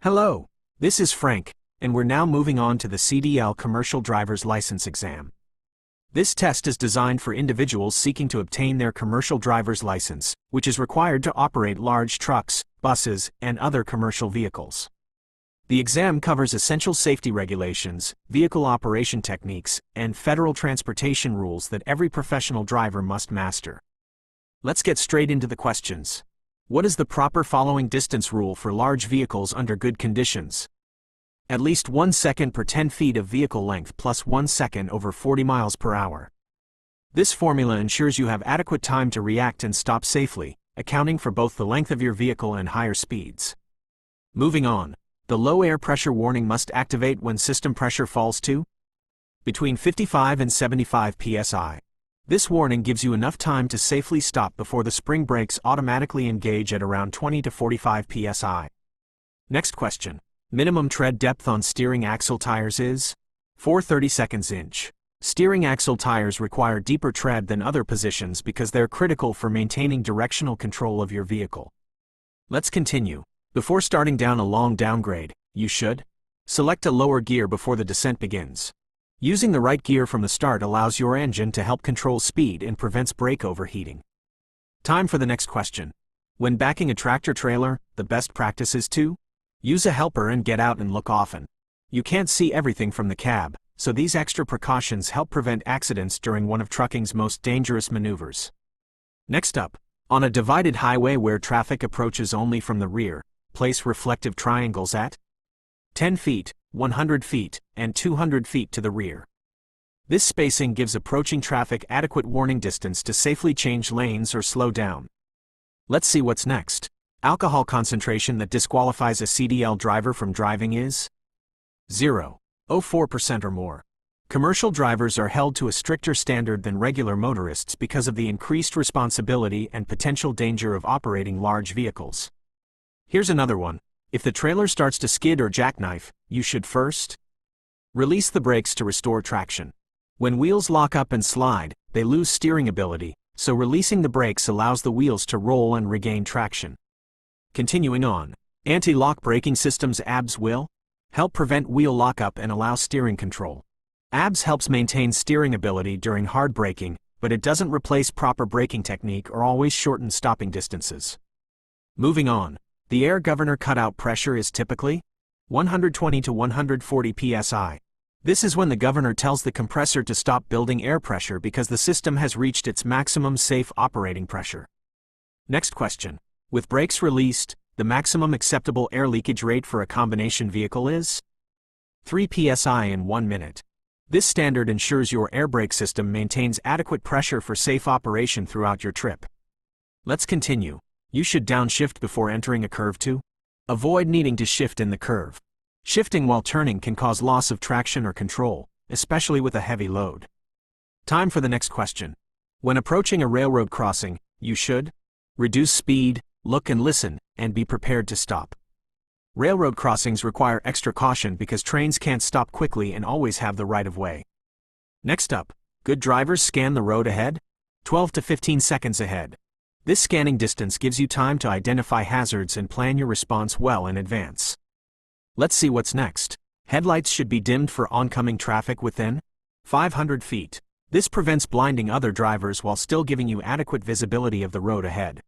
Hello, this is Frank, and we're now moving on to the CDL Commercial Driver's License exam. This test is designed for individuals seeking to obtain their commercial driver's license, which is required to operate large trucks, buses, and other commercial vehicles. The exam covers essential safety regulations, vehicle operation techniques, and federal transportation rules that every professional driver must master. Let's get straight into the questions. What is the proper following distance rule for large vehicles under good conditions? At least 1 second per 10 feet of vehicle length plus 1 second over 40 miles per hour. This formula ensures you have adequate time to react and stop safely, accounting for both the length of your vehicle and higher speeds. Moving on, the low air pressure warning must activate when system pressure falls to between 55 and 75 psi. This warning gives you enough time to safely stop before the spring brakes automatically engage at around 20 to 45 psi. Next question. Minimum tread depth on steering axle tires is 4/32 inch. Steering axle tires require deeper tread than other positions because they're critical for maintaining directional control of your vehicle. Let's continue. Before starting down a long downgrade, you should select a lower gear before the descent begins. Using the right gear from the start allows your engine to help control speed and prevents brake overheating. Time for the next question. When backing a tractor trailer, the best practice is to use a helper and get out and look often. You can't see everything from the cab, so these extra precautions help prevent accidents during one of trucking's most dangerous maneuvers. Next up, on a divided highway where traffic approaches only from the rear, place reflective triangles at 10 feet, 100 feet, and 200 feet to the rear. This spacing gives approaching traffic adequate warning distance to safely change lanes or slow down. Let's see what's next. Alcohol concentration that disqualifies a CDL driver from driving is 0.04% or more. Commercial drivers are held to a stricter standard than regular motorists because of the increased responsibility and potential danger of operating large vehicles. Here's another one. If the trailer starts to skid or jackknife, you should first release the brakes to restore traction. When wheels lock up and slide, they lose steering ability, so releasing the brakes allows the wheels to roll and regain traction. Continuing on, anti-lock braking systems ABS will help prevent wheel lockup and allow steering control. ABS helps maintain steering ability during hard braking, but it doesn't replace proper braking technique or always shorten stopping distances. Moving on. The air governor cutout pressure is typically 120 to 140 psi. This is when the governor tells the compressor to stop building air pressure because the system has reached its maximum safe operating pressure. Next question. With brakes released, the maximum acceptable air leakage rate for a combination vehicle is 3 psi in 1 minute. This standard ensures your air brake system maintains adequate pressure for safe operation throughout your trip. Let's continue. You should downshift before entering a curve to avoid needing to shift in the curve. Shifting while turning can cause loss of traction or control, especially with a heavy load. Time for the next question. When approaching a railroad crossing, you should reduce speed, look and listen, and be prepared to stop. Railroad crossings require extra caution because trains can't stop quickly and always have the right of way. Next up, good drivers scan the road ahead, 12 to 15 seconds ahead. This scanning distance gives you time to identify hazards and plan your response well in advance. Let's see what's next. Headlights should be dimmed for oncoming traffic within 500 feet. This prevents blinding other drivers while still giving you adequate visibility of the road ahead.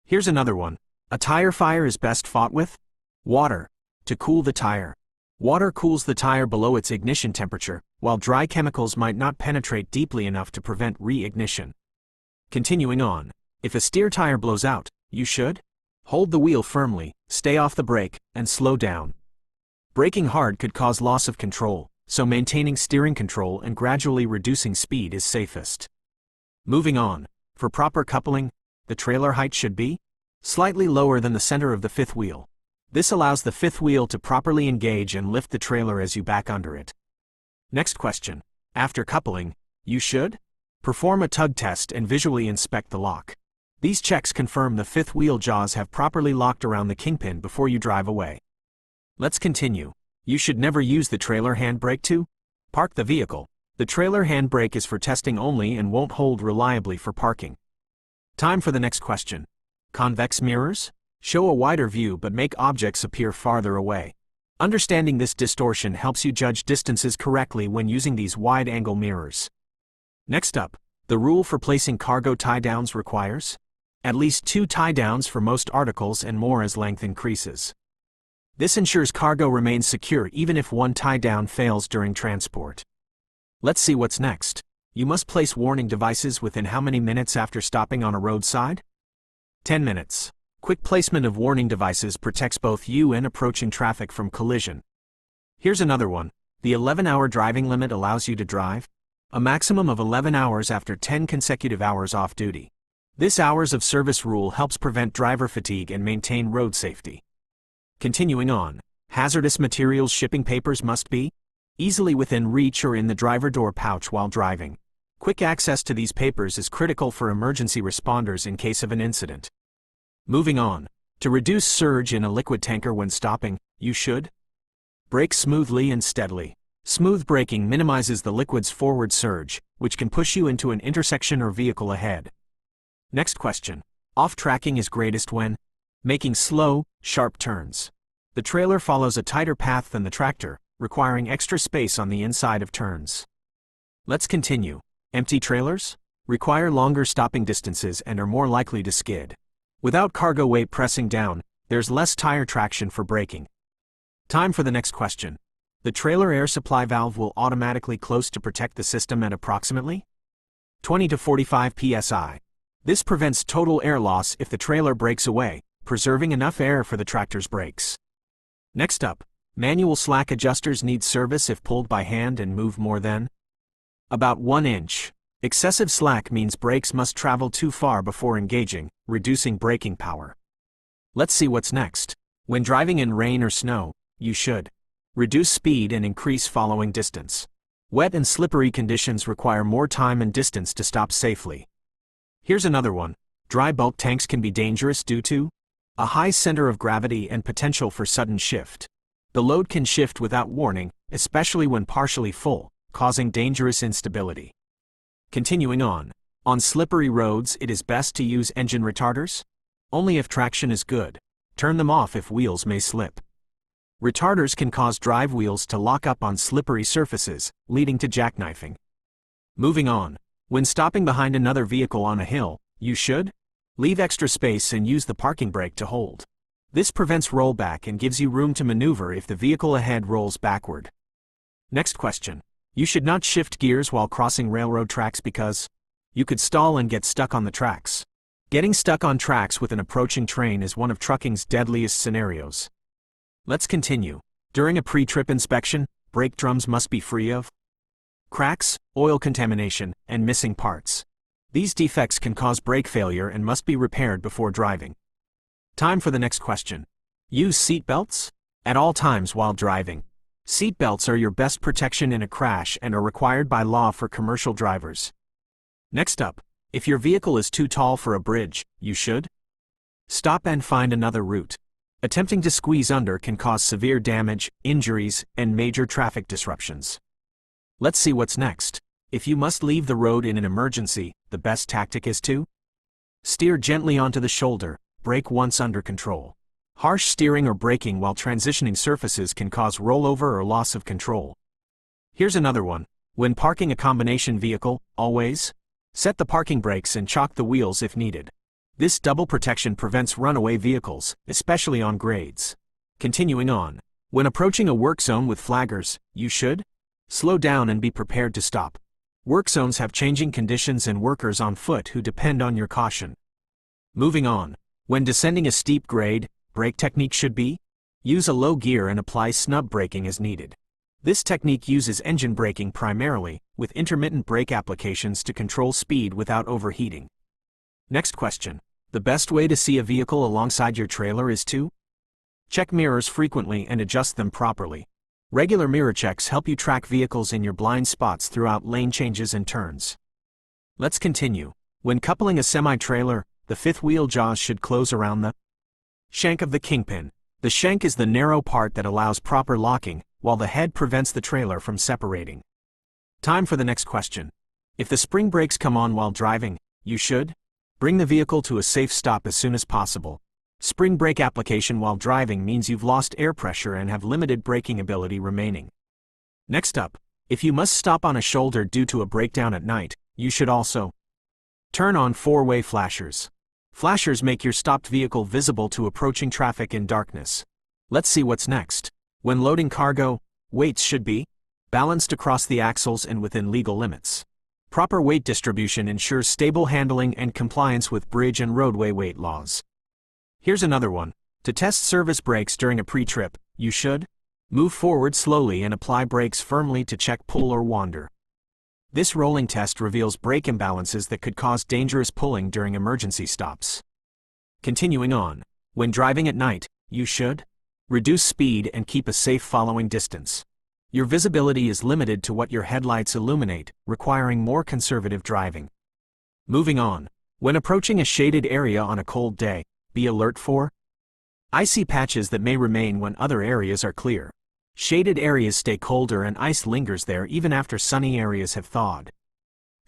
Here's another one. A tire fire is best fought with water to cool the tire. Water cools the tire below its ignition temperature, while dry chemicals might not penetrate deeply enough to prevent re-ignition. Continuing on. If a steer tire blows out, you should hold the wheel firmly, stay off the brake, and slow down. Braking hard could cause loss of control, so maintaining steering control and gradually reducing speed is safest. Moving on. For proper coupling, the trailer height should be slightly lower than the center of the fifth wheel. This allows the fifth wheel to properly engage and lift the trailer as you back under it. Next question. After coupling, you should perform a tug test and visually inspect the lock. These checks confirm the fifth wheel jaws have properly locked around the kingpin before you drive away. Let's continue. You should never use the trailer handbrake to park the vehicle. The trailer handbrake is for testing only and won't hold reliably for parking. Time for the next question. Convex mirrors Show a wider view but make objects appear farther away. Understanding this distortion helps you judge distances correctly when using these wide-angle mirrors. Next up, the rule for placing cargo tie-downs requires at least 2 tie-downs for most articles and more as length increases. This ensures cargo remains secure even if one tie-down fails during transport. Let's see what's next. You must place warning devices within how many minutes after stopping on a roadside? 10 minutes. Quick placement of warning devices protects both you and approaching traffic from collision. Here's another one. The 11-hour driving limit allows you to drive a maximum of 11 hours after 10 consecutive hours off duty. This hours of service rule helps prevent driver fatigue and maintain road safety. Continuing on, hazardous materials shipping papers must be easily within reach or in the driver door pouch while driving. Quick access to these papers is critical for emergency responders in case of an incident. Moving on, to reduce surge in a liquid tanker when stopping, you should brake smoothly and steadily. Smooth braking minimizes the liquid's forward surge, which can push you into an intersection or vehicle ahead. Next question. Off-tracking is greatest when making slow, sharp turns. The trailer follows a tighter path than the tractor, requiring extra space on the inside of turns. Let's continue. Empty trailers require longer stopping distances and are more likely to skid. Without cargo weight pressing down, there's less tire traction for braking. Time for the next question. The trailer air supply valve will automatically close to protect the system at approximately 20 to 45 psi. This prevents total air loss if the trailer breaks away, preserving enough air for the tractor's brakes. Next up, manual slack adjusters need service if pulled by hand and move more than about 1 inch. Excessive slack means brakes must travel too far before engaging, reducing braking power. Let's see what's next. When driving in rain or snow, you should reduce speed and increase following distance. Wet and slippery conditions require more time and distance to stop safely. Here's another one. Dry bulk tanks can be dangerous due to a high center of gravity and potential for sudden shift. The load can shift without warning, especially when partially full, causing dangerous instability. Continuing on slippery roads it is best to use engine retarders? Only if traction is good. Turn them off if wheels may slip. Retarders can cause drive wheels to lock up on slippery surfaces, leading to jackknifing. Moving on. When stopping behind another vehicle on a hill, you should leave extra space and use the parking brake to hold. This prevents rollback and gives you room to maneuver if the vehicle ahead rolls backward. Next question. You should not shift gears while crossing railroad tracks because you could stall and get stuck on the tracks. Getting stuck on tracks with an approaching train is one of trucking's deadliest scenarios. Let's continue. During a pre-trip inspection, brake drums must be free of cracks, oil contamination, and missing parts. These defects can cause brake failure and must be repaired before driving. Time for the next question. Use seat belts at all times while driving. Seat belts are your best protection in a crash and are required by law for commercial drivers. Next up, if your vehicle is too tall for a bridge, you should stop and find another route. Attempting to squeeze under can cause severe damage, injuries, and major traffic disruptions. Let's see what's next. If you must leave the road in an emergency, the best tactic is to steer gently onto the shoulder, brake once under control. Harsh steering or braking while transitioning surfaces can cause rollover or loss of control. Here's another one. When parking a combination vehicle, always set the parking brakes and chock the wheels if needed. This double protection prevents runaway vehicles, especially on grades. Continuing on. When approaching a work zone with flaggers, you should slow down and be prepared to stop. Work zones have changing conditions and workers on foot who depend on your caution. Moving on. When descending a steep grade, brake technique should be use a low gear and apply snub braking as needed. This technique uses engine braking primarily, with intermittent brake applications to control speed without overheating. Next question. The best way to see a vehicle alongside your trailer is to check mirrors frequently and adjust them properly. Regular mirror checks help you track vehicles in your blind spots throughout lane changes and turns. Let's continue. When coupling a semi-trailer, the fifth wheel jaws should close around the shank of the kingpin. The shank is the narrow part that allows proper locking, while the head prevents the trailer from separating. Time for the next question. If the spring brakes come on while driving, you should bring the vehicle to a safe stop as soon as possible. Spring brake application while driving means you've lost air pressure and have limited braking ability remaining. Next up, if you must stop on a shoulder due to a breakdown at night, you should also turn on four-way flashers. Flashers make your stopped vehicle visible to approaching traffic in darkness. Let's see what's next. When loading cargo, weights should be balanced across the axles and within legal limits. Proper weight distribution ensures stable handling and compliance with bridge and roadway weight laws. Here's another one. To test service brakes during a pre-trip, you should move forward slowly and apply brakes firmly to check pull or wander. This rolling test reveals brake imbalances that could cause dangerous pulling during emergency stops. Continuing on, when driving at night, you should reduce speed and keep a safe following distance. Your visibility is limited to what your headlights illuminate, requiring more conservative driving. Moving on, when approaching a shaded area on a cold day, be alert for icy patches that may remain when other areas are clear. Shaded areas stay colder and ice lingers there even after sunny areas have thawed.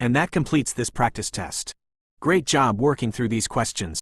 And that completes this practice test. Great job working through these questions.